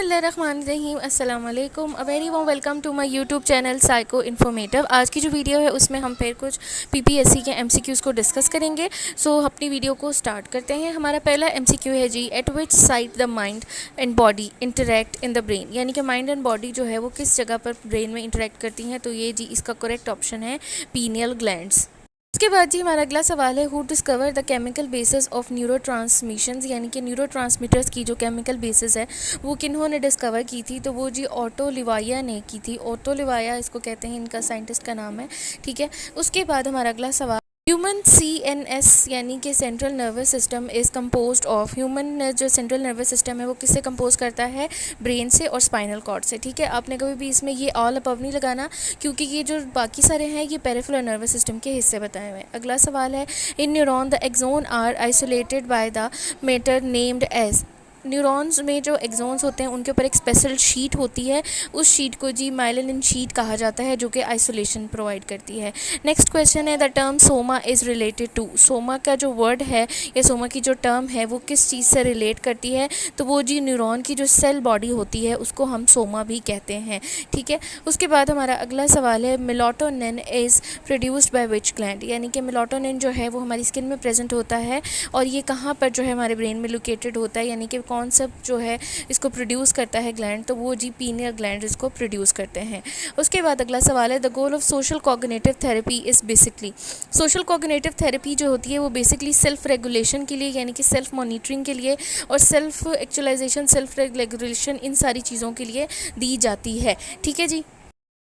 बिस्मिल्लाहिर्रहमानिर्रहीम अस्सलाम वालेकुम। A very warm welcome to my YouTube channel psycho informative. आज की जो वीडियो है उसमें हम फिर कुछ पीपीएससी के एमसीक्यूज़ को डिस्कस करेंगे। सो अपनी वीडियो को स्टार्ट करते हैं। हमारा पहला एमसीक्यू है जी, at which site the mind and body interact in the brain, यानी कि माइंड एंड बॉडी जो है वो किस जगह पर ब्रेन में इंटरेक्ट करती हैं। तो ये जी इसका करेक्ट ऑप्शन है पीनियल ग्लैंड्स। उसके बाद जी हमारा अगला सवाल है, who discover the chemical basis of neurotransmissions, यानी कि न्यूरोट्रांसमीटर्स की जो केमिकल बेसिस है वो किन्होंने डिस्कवर की थी। तो वो जी ऑटो लिवाया ने की थी। ऑटो लिवाया इसको कहते हैं, इनका साइंटिस्ट का नाम है। ठीक है, उसके बाद हमारा अगला सवाल, ह्यूमन CNS यानी कि central nervous system is composed of, human जो सेंट्रल नर्वस सिस्टम है वो किससे कंपोज करता है, ब्रेन से और स्पाइनल कॉर्ड से। ठीक है, आपने कभी भी इसमें ये ऑल अबव नहीं लगाना, क्योंकि ये जो बाकी सारे हैं ये पेरिफेरल नर्वस सिस्टम के हिस्से बताए हुए हैं। अगला सवाल है, in neuron the axon are isolated by the matter named as, neurons में जो एक्सोन्स होते हैं उनके ऊपर एक स्पेशल शीट होती है, उस शीट को जी माइलिन शीट कहा जाता है, जो कि आइसोलेशन प्रोवाइड करती है। नेक्स्ट क्वेश्चन है, the term soma is related to, soma का जो वर्ड है या सोमा की जो टर्म है वो किस चीज़ से रिलेट करती है। तो वो जी न्यूरॉन की जो सेल बॉडी होती है उसको हम सोमा भी कहते हैं। ठीक है, उसके बाद हमारा अगला सवाल है, melatonin is produced by which gland, यानी कि मेलाटोनिन जो है वो हमारी स्किन में प्रेजेंट होता है और ये कहाँ पर जो है हमारे ब्रेन में लोकेटेड होता है, यानी कि कौन सा जो है इसको प्रोड्यूस करता है ग्लैंड। तो वो जी पीनियल ग्लैंड इसको प्रोड्यूस करते हैं। उसके बाद अगला सवाल है, the goal of social cognitive therapy is basically, social cognitive therapy जो होती है वो बेसिकली सेल्फ रेगुलेशन के लिए, यानी कि सेल्फ मॉनिटरिंग के लिए और सेल्फ एक्चुअलाइजेशन, सेल्फ रेगुलेशन, इन सारी चीज़ों के लिए दी जाती है। ठीक है जी।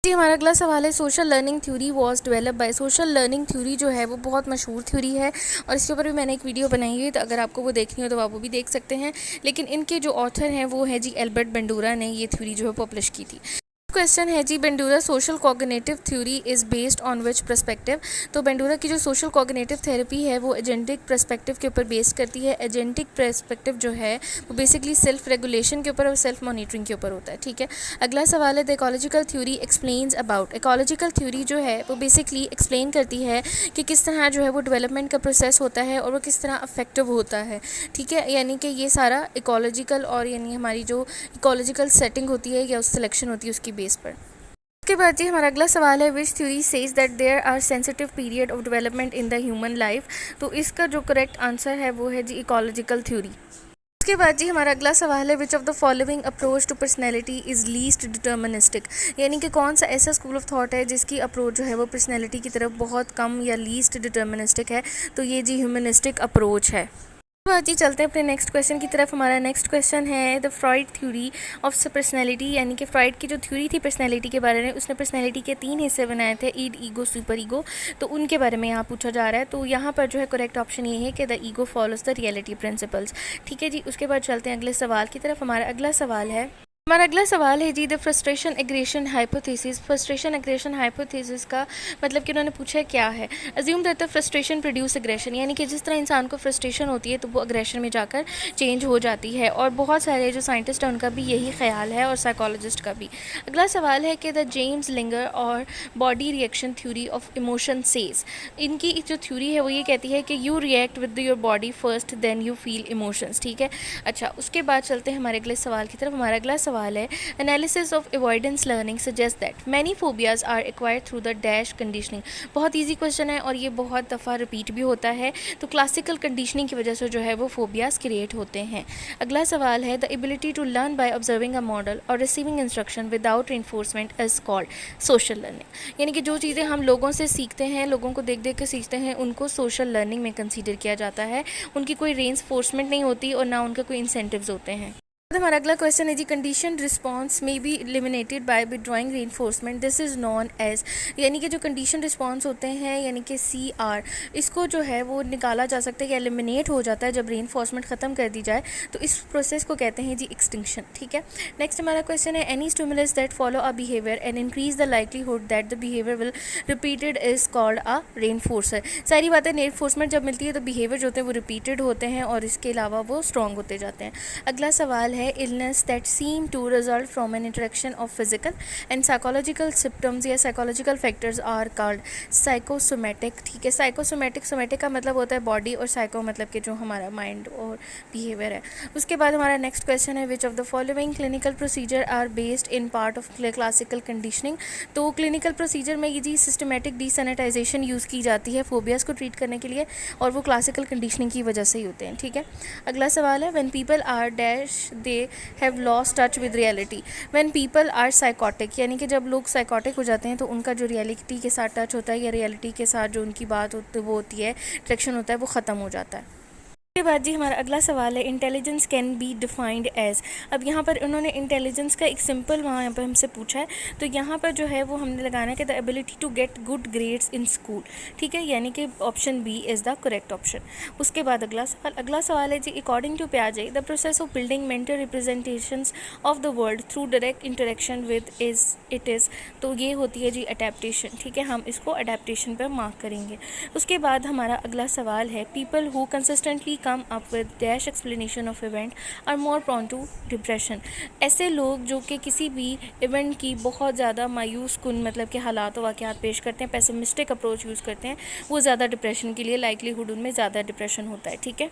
हमारा अगला सवाल है, social learning theory was develop by, social learning theory जो है वो बहुत मशहूर थ्योरी है और इसके ऊपर भी मैंने एक वीडियो बनाई है, तो अगर आपको वो देखनी हो तो आप वो भी देख सकते हैं। लेकिन इनके जो ऑथर हैं वो है जी एल्बर्ट बंडूरा ने ये थ्योरी जो है पब्लिश की थी। क्वेश्चन है जी, Bandura social cognitive theory is based on which perspective, तो बेंडूरा की जो सोशल कॉग्निटिव थेरेपी है वो एजेंटिक पर्सपेक्टिव के ऊपर बेस करती है। एजेंटिक पर्सपेक्टिव जो है वो बेसिकली सेल्फ रेगुलेशन के ऊपर और सेल्फ मॉनिटरिंग के ऊपर होता है। ठीक है, अगला सवाल है, the ecological theory explains about, ecological theory जो है वो बेसिकली एक्सप्लेन करती है कि किस तरह जो है वो डेवलपमेंट का प्रोसेस होता है और वो किस तरह अफेक्टिव होता है। ठीक है, यानी कि ये सारा इकोलॉजिकल और यानी हमारी जो इकोलॉजिकल सेटिंग होती है या उस सिलेक्शन होती है उसकी बेस पर। उसके बाद जी हमारा अगला सवाल है, which theory says that there are sensitive period of development in the human life, तो इसका जो करेक्ट आंसर है वो है जी इकोलॉजिकल थ्योरी। उसके बाद जी हमारा अगला सवाल है, which of the following approach to personality is least deterministic, यानी कि कौन सा ऐसा स्कूल ऑफ थॉट है जिसकी अप्रोच जो है वो पर्सनैलिटी की तरफ बहुत कम या लीस्ट डिटर्मिनिस्टिक है। तो ये जी ह्यूमनिस्टिक अप्रोच है। आज जी चलते हैं अपने नेक्स्ट क्वेश्चन की तरफ। हमारा नेक्स्ट क्वेश्चन है, the Freud theory of personality, यानी कि फ्रॉइड की जो थ्योरी थी पर्सनैलिटी के बारे में, उसने पर्सनैलिटी के 3 हिस्से बनाए थे, ईड, ईगो, सुपर ईगो। तो उनके बारे में यहाँ पूछा जा रहा है। तो यहाँ पर जो है करेक्ट ऑप्शन ये है कि the ego follows the reality principles. ठीक है जी, उसके बाद चलते हैं अगले सवाल की तरफ। हमारा अगला सवाल है, जी, the frustration aggression hypothesis, frustration aggression hypothesis का मतलब कि उन्होंने पूछा क्या है। Assume that the frustration produce aggression, यानी कि जिस तरह इंसान को फ्रस्ट्रेशन होती है तो वो एग्रेशन में जाकर चेंज हो जाती है और बहुत सारे जो साइंटिस्ट हैं उनका भी यही ख्याल है और साइकोलॉजिस्ट का भी। अगला सवाल है कि द जेम्स लिंगर और body reaction theory of emotion says, इनकी जो थ्योरी है वो ये कहती है कि you react with your body first then you feel emotions. ठीक है, अच्छा उसके बाद चलते हैं हमारे अगले सवाल की तरफ। हमारा अगला सवाल है, analysis of avoidance learning suggest that many phobias are acquired through the dash conditioning, बहुत ईजी क्वेश्चन है और ये बहुत दफ़ा रिपीट भी होता है। तो क्लासिकल कंडीशनिंग की वजह से जो है वो फोबियाज क्रिएट होते हैं। अगला सवाल है, the ability to learn by observing a model और receiving instruction without reinforcement is called social learning, यानी कि जो चीज़ें हम लोगों से सीखते हैं, लोगों को देख देख के सीखते हैं, उनको सोशल लर्निंग में कंसीडर किया जाता है। उनकी कोई रेनफोर्समेंट नहीं होती और ना उनका कोई इंसेंटिव्स होते हैं। हमारा अगला क्वेश्चन है जी, कंडीशन रिस्पॉन्स में be eliminated by withdrawing reinforcement, this is known as, यानी कि जो कंडीशन रिस्पॉन्स होते हैं यानी कि CR, इसको जो है वो निकाला जा सकता है या एलिमिनेट हो जाता है जब रीइंफोर्समेंट ख़त्म कर दी जाए, तो इस प्रोसेस को कहते हैं जी एक्सटिंक्शन। ठीक है, नेक्स्ट हमारा क्वेश्चन है, any stimulus that follow a behaviour and increase the likelihood that the behaviour will repeated is called a reinforcer. सारी बातें रेनफोर्समेंट जब मिलती है तो बिहेवियर जो होते हैं वो रिपीटेड होते हैं और इसके अलावा वो स्ट्रॉन्ग होते जाते हैं। अगला सवाल है, है illness that seem to result from an interaction of physical and psychological symptoms या psychological factors are called psychosomatic. ठीक है, साइकोसोमेटिक, सोमेटिक का मतलब होता है बॉडी और साइको मतलब कि जो हमारा माइंड और बिहेवियर है। उसके बाद हमारा नेक्स्ट क्वेश्चन है which of the following clinical procedure are based in part of classical conditioning. तो क्लिनिकल प्रोसीजर में ये जी सिस्टमेटिक डिसैनिटाइजेशन यूज़ की जाती है फोबियाज़ को ट्रीट करने के लिए, और वो क्लासिकल कंडीशनिंग की वजह से ही होते हैं। ठीक है, अगला सवाल है when people are dash they have lost touch with reality. When people are psychotic, यानी कि जब लोग साइकोटिक हो जाते हैं तो उनका जो रियलिटी के साथ टच होता है या रियलिटी के साथ जो उनकी बात होती वो होती है, अट्रैक्शन होता है, वो ख़त्म हो जाता है। उसके बाद जी हमारा अगला सवाल है intelligence can be defined as. अब यहाँ पर उन्होंने इंटेलिजेंस का एक सिंपल वहाँ यहाँ पर हमसे पूछा है, तो यहाँ पर जो है वो हमने लगाना है कि the ability to get good grades in school. ठीक है, यानी कि option B is the correct option. उसके बाद अगला सवाल है जी अकॉर्डिंग टू पियाजे the process of building mental representations of the world through direct interaction with is. तो ये होती है जी अडेप्टेशन। ठीक है, हम इसको अडेप्टेशन पर मार्क करेंगे। उसके बाद हमारा अगला सवाल है people who consistently come up with dash explanation of event are more prone to depression। ऐसे लोग जो कि किसी भी इवेंट की बहुत ज़्यादा मायूस कुन मतलब के हालात वाक़यात पेश करते हैं, पेसिमिस्टिक अप्रोच यूज़ करते हैं, वो ज़्यादा डिप्रेशन के लिए लाइकलीहुड उनमें ज़्यादा डिप्रेशन होता है। ठीक है,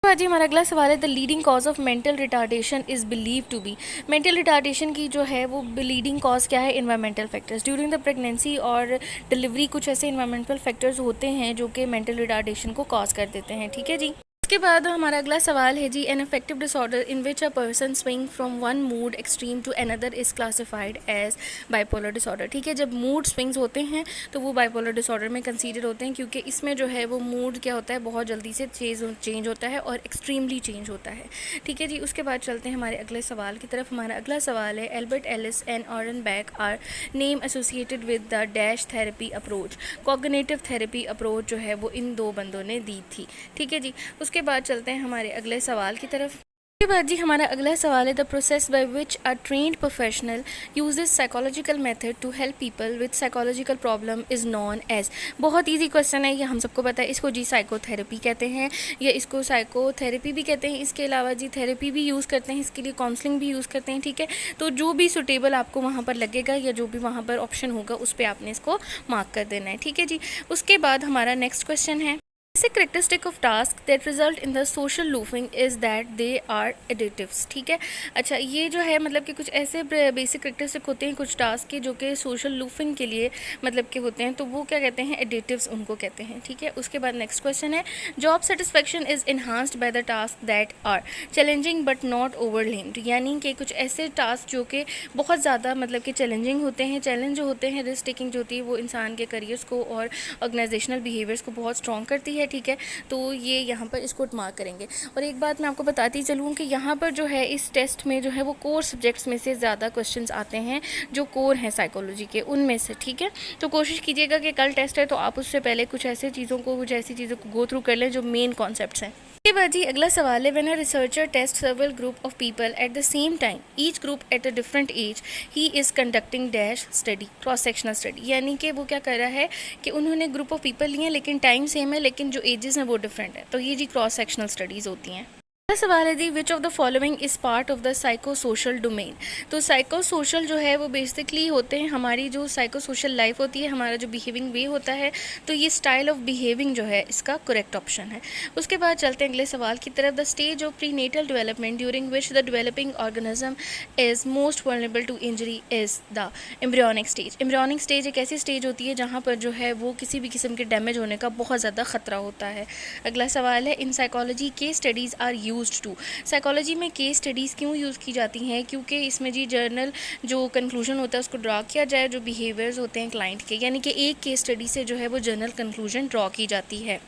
जी हमारा अगला सवाल है the leading cause of mental retardation is believe to be. Mental retardation की जो है वो लीडिंग कॉज क्या है, environmental factors. During the pregnancy और डिलीवरी कुछ ऐसे इन्वायरमेंटल फैक्टर्स होते हैं जो कि मेंटल रिटार्डेशन को कॉज कर देते हैं। ठीक है जी, उसके बाद हमारा अगला सवाल है जी an affective disorder in which a person swing from one mood extreme to another is classified as bipolar disorder. ठीक है, जब मूड स्विंग्स होते हैं तो वो बाइपोलर डिसऑर्डर में कंसीडर होते हैं, क्योंकि इसमें जो है वो मूड क्या होता है बहुत जल्दी से चेंज होता है और एक्सट्रीमली चेंज होता है। ठीक है जी, उसके बाद चलते हैं हमारे अगले सवाल की तरफ। हमारा अगला सवाल है Albert Ellis and Aaron Beck are name associated with the dash therapy approach. Cognitive therapy approach जो है वो इन दो बंदों ने दी थी। ठीक है जी, उसके बाद चलते हैं हमारे अगले सवाल की तरफ। उसके बाद जी हमारा अगला सवाल है the process by which a trained professional uses psychological method to help people with psychological problem is known as. बहुत इजी क्वेश्चन है, ये हम सबको पता है। इसको जी साइकोथेरेपी कहते हैं या इसको साइकोथेरेपी भी कहते हैं। इसके अलावा जी थेरेपी भी यूज़ करते हैं, इसके लिए काउंसलिंग भी यूज़ करते हैं। ठीक है, तो जो भी सुटेबल आपको वहाँ पर लगेगा या जो भी वहाँ पर ऑप्शन होगा उस पर आपने इसको मार्क कर देना है। ठीक है जी, उसके बाद हमारा नेक्स्ट क्वेश्चन है Basic characteristic of task that result in the social loofing is that they are additives। ठीक है, अच्छा ये जो है मतलब कि कुछ ऐसे बेसिक करेक्टरिस्टिक होते हैं कुछ टास्क के जो कि सोशल लूफिंग के लिए मतलब के होते हैं, तो वो क्या कहते हैं, एडिटिव्स उनको कहते हैं। ठीक है, उसके बाद नेक्स्ट क्वेश्चन है job satisfaction is enhanced by the task that are challenging but not overwhelmed. यानी कि कुछ ऐसे टास्क जो कि बहुत ज़्यादा मतलब कि चैलेंजिंग होते हैं, चैलेंज जो होते हैं, रिस्क टेकिंग जो होती है वो इंसान के करियर्स को और ऑर्गेनाइजेशनल बिहेवियर्स को बहुत स्ट्रॉन्ग करती है। ठीक है, तो ये यहाँ पर इसको मार्क करेंगे। और एक बात मैं आपको बताती चलूँ कि यहाँ पर जो है इस टेस्ट में जो है वो कोर सब्जेक्ट्स में से ज़्यादा क्वेश्चंस आते हैं जो कोर हैं साइकोलॉजी के, उनमें से। ठीक है, तो कोशिश कीजिएगा कि कल टेस्ट है तो आप उससे पहले कुछ ऐसी चीज़ों को गो थ्रू कर लें जो मेन कॉन्सेप्ट्स हैं। इसके बाद जी अगला सवाल है when a researcher test several group of people at the same time each group at a different age he is conducting dash study cross sectional study. यानी कि वो क्या कर रहा है कि उन्होंने ग्रुप ऑफ पीपल लिए लेकिन टाइम सेम है लेकिन जो एजेस हैं वो डिफरेंट है, तो ये जी क्रॉस सेक्शनल स्टडीज़ होती हैं। सवाल है जी which of the following is part of the psycho social domain. तो साइको सोशल जो है वो बेसिकली होते हैं हमारी जो साइको सोशल लाइफ होती है, हमारा जो बिहेविंग वे होता है, तो ये स्टाइल ऑफ बिहेविंग जो है इसका करेक्ट ऑप्शन है। उसके बाद चलते हैं अगले सवाल की तरफ। The stage of prenatal development during which the developing organism is most vulnerable to injury is the embryonic stage. Embryonic stage एक ऐसी स्टेज होती है जहाँ पर जो है वो किसी भी किस्म के डैमेज होने का बहुत ज़्यादा ख़तरा होता है। अगला सवाल है in psychology case studies are used to. Psychology में केस स्टडीज़ क्यों यूज़ की जाती हैं? क्योंकि इसमें जी जर्नल जो कंक्लूजन होता है उसको ड्रा किया जाए जो बिहेवियर्स होते हैं क्लाइंट के, यानी कि एक केस स्टडी से जो है वो जर्नल कंक्लूजन ड्रा की जाती है।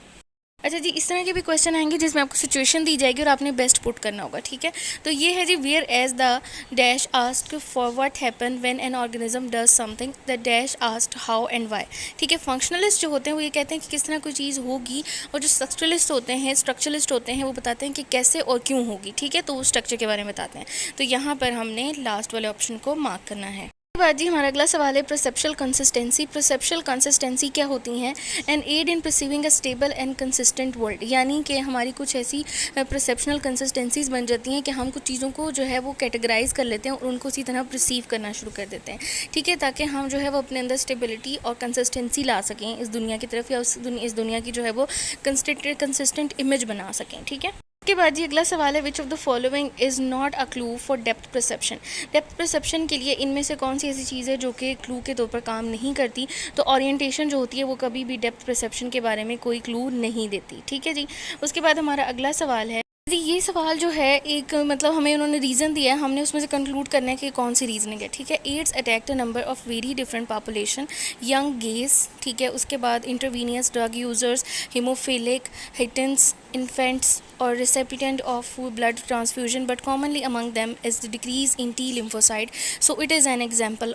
अच्छा जी, इस तरह के भी क्वेश्चन आएंगे जिसमें आपको सिचुएशन दी जाएगी और आपने बेस्ट पुट करना होगा। ठीक है, तो ये है जी whereas the dash asked for what happen when an organism does something the dash asked how and why. ठीक है, फंक्शनलिस्ट जो होते हैं वो ये कहते हैं कि किस तरह कोई चीज़ होगी, और जो स्ट्रक्चरलिस्ट होते हैं वो बताते हैं कि कैसे और क्यों होगी। ठीक है, तो वो स्ट्रक्चर के बारे में बताते हैं। तो यहाँ पर हमने लास्ट वाले ऑप्शन को मार्क करना है। बाद जी हमारा अगला सवाल है परसेप्शुअल कंसिस्टेंसी। परसेप्शुअल कंसिस्टेंसी क्या होती हैं? And aid in perceiving a stable and consistent world, यानी कि हमारी कुछ ऐसी परसेप्शनल कंसिस्टेंसीज बन जाती हैं कि हम कुछ चीज़ों को जो है वो कैटेगराइज कर लेते हैं और उनको उसी तरह परसीव करना शुरू कर देते हैं, ठीक है, ताकि हम जो है वो अपने अंदर स्टेबिलिटी और कंसिस्टेंसी ला सकें इस दुनिया की तरफ, या इस दुनिया की जो है वो कंसिस्टेंट इमेज बना सकें, ठीक है। उसके बाद जी अगला सवाल है which of the following is not a clue for depth perception. Depth perception के लिए इनमें से कौन सी ऐसी चीज़ है जो कि क्लू के तौर पर काम नहीं करती? तो ओरिएंटेशन जो होती है वो कभी भी डेप्थ परसेप्शन के बारे में कोई क्लू नहीं देती, ठीक है जी। उसके बाद हमारा अगला सवाल है जी, ये सवाल जो है एक मतलब हमें उन्होंने रीज़न दिया है, हमने उसमें से कंक्लूड करना है कि कौन सी रीजनिंग है, ठीक है। AIDS attacked a number of very different population, young gays, ठीक है। उसके बाद intravenous drug users, hemophilic, Haitians, infants और recipient of blood transfusion, but commonly among them is the decrease in T lymphocyte, so it is an example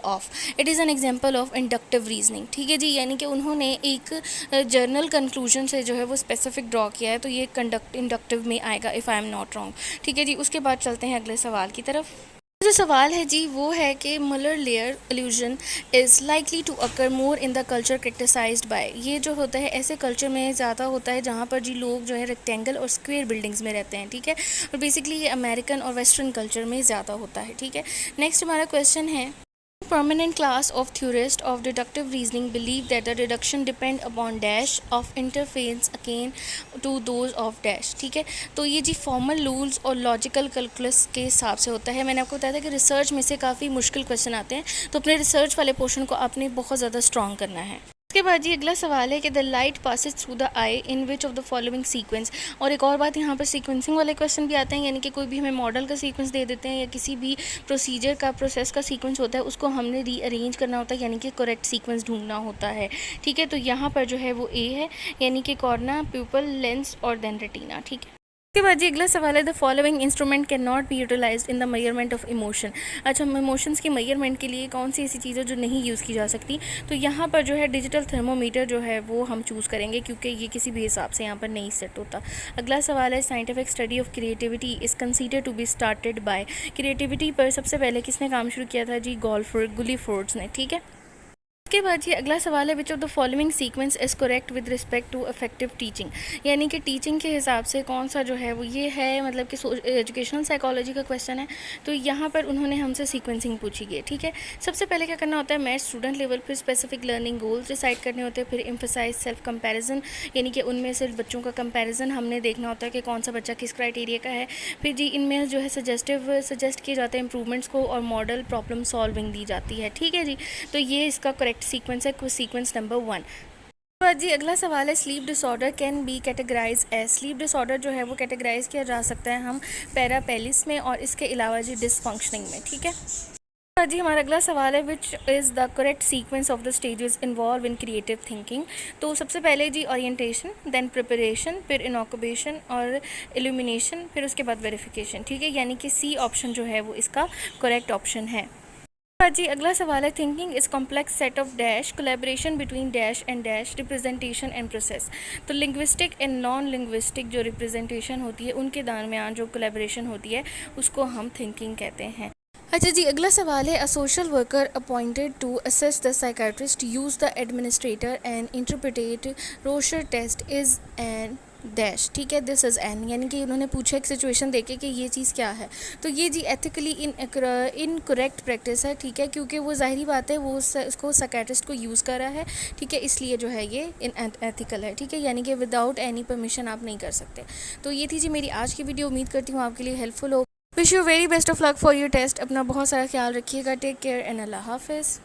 of inductive reasoning, ठीक है जी। यानी कि उन्होंने एक जर्नल कंक्लूजन से जो है वो स्पेसिफिक ड्रॉ किया है, तो ये इंडक्टिव में आएगा if I am not wrong, ठीक है जी। उसके बाद चलते हैं अगले सवाल की तरफ। जो सवाल है जी वो है कि Muller Lyer illusion is likely to occur more in the culture criticized by. ये जो होता है ऐसे कल्चर में ज़्यादा होता है जहाँ पर जी लोग जो है रेक्टेंगल और स्क्वायर बिल्डिंग्स में रहते हैं, ठीक है। और बेसिकली ये अमेरिकन और वेस्टर्न कल्चर में ज़्यादा होता है, ठीक है। नेक्स्ट हमारा क्वेश्चन है prominent class of theorists of deductive reasoning believe that the deduction depend upon dash of interference akin to those of dash, ठीक है। तो ये जी फॉर्मल रूल्स और लॉजिकल कैलकुलस के हिसाब से होता है। मैंने आपको बताया था कि रिसर्च में से काफ़ी मुश्किल क्वेश्चन आते हैं, तो अपने रिसर्च वाले पोर्शन को आपने बहुत ज़्यादा स्ट्रॉन्ग करना है। उसके बाद जी अगला सवाल है कि the light passes through the I in which of the following sequence. और एक और बात, यहाँ पर सीक्वेंसिंग वाले क्वेश्चन भी आते हैं, यानी कि कोई भी हमें मॉडल का सीक्वेंस दे देते हैं या किसी भी प्रोसीजर का प्रोसेस का सीक्वेंस होता है, उसको हमने रीअरेंज करना होता है, यानी कि करेक्ट सीक्वेंस ढूंढना होता है, ठीक है। तो यहाँ पर जो है वो ए है, यानी कि कॉर्ना, प्यूपल, लेंस और देन रेटिना, ठीक है। उसके बाद जी अगला सवाल है the following instrument can not be utilized in the measurement of emotion. अच्छा, इमोशंस की मेजरमेंट के लिए कौन सी ऐसी चीज़ है जो नहीं यूज़ की जा सकती? तो यहाँ पर जो है डिजिटल थर्मोमीटर जो है वो हम चूज़ करेंगे, क्योंकि ये किसी भी हिसाब से यहाँ पर नहीं सेट होता। अगला सवाल है scientific study of creativity is consider to be started by. Creativity पर सबसे पहले किसने काम शुरू किया था जी? गुलीफोर्ड्स ने, ठीक है। उसके बाद ये अगला सवाल है which of the following sequence is correct with respect to effective teaching. यानी कि टीचिंग के हिसाब से कौन सा जो है वो ये है, मतलब कि एजुकेशनल साइकोलॉजी का क्वेश्चन है, तो यहाँ पर उन्होंने हमसे सीक्वेंसिंग पूछी गई है, ठीक है। सबसे पहले क्या करना होता है, मैथ स्टूडेंट लेवल, फिर स्पेसिफिक लर्निंग गोल्स डिसाइड करने होते हैं, फिर एम्फसाइज सेल्फ कंपैरिजन, यानी कि उनमें से बच्चों का कंपैरिजन हमने देखना होता है कि कौन सा बच्चा किस क्राइटेरिया का है। फिर जी इनमें जो है सजेस्ट किए जाते हैं इंप्रूवमेंट्स को, और मॉडल प्रॉब्लम सॉल्विंग दी जाती है, ठीक है जी। तो ये इसका करेक्ट सीक्वेंस है, सीक्वेंस नंबर 1। जी अगला सवाल है sleep disorder can be categorize as. Sleep disorder जो है वो कैटेगराइज किया जा सकता है हम पैरापेलिस में और इसके अलावा जी डिसफंक्शनिंग में, ठीक है। जी हमारा अगला सवाल है which is the correct sequence of the stages involve in creative thinking. तो सबसे पहले जी ओरिएंटेशन, देन प्रिपरेशन, फिर इनॉक्यूपेशन और इल्यूमिनेशन, फिर उसके बाद वेरिफिकेशन, ठीक है। यानी कि सी ऑप्शन जो है वो इसका करेक्ट ऑप्शन है। जी अगला सवाल है thinking is complex set of dash collaboration between dash and dash representation and process. तो लिंग्विस्टिक एंड नॉन लिंग्विस्टिक जो रिप्रेजेंटेशन होती है उनके दरमियान जो कोलैबोरेशन होती है उसको हम थिंकिंग कहते हैं। अच्छा जी अगला सवाल है a social worker appointed to assess the psychiatrist use the administrator and interpretate Rorschach test is an dash, ठीक है। दिस इज़ एन, यानी कि उन्होंने पूछा एक सिचुएशन देके कि ये चीज़ क्या है, तो ये जी एथिकली इनकरेक्ट प्रैक्टिस है, ठीक है, क्योंकि वो ज़ाहिरी बात है वो उसको साइकाट्रिस्ट को यूज़ कर रहा है, ठीक है, इसलिए जो है ये एथिकल है, ठीक है, यानी कि विदाउट एनी परमिशन आप नहीं कर सकते। तो ये थी जी मेरी आज की वीडियो, उम्मीद करती हूँ आपके लिए हेल्पफुल हो। Wish you very best of luck for your test. अपना बहुत सारा ख्याल रखिएगा। टेक केयर एंड अल्लाह हाफिज़।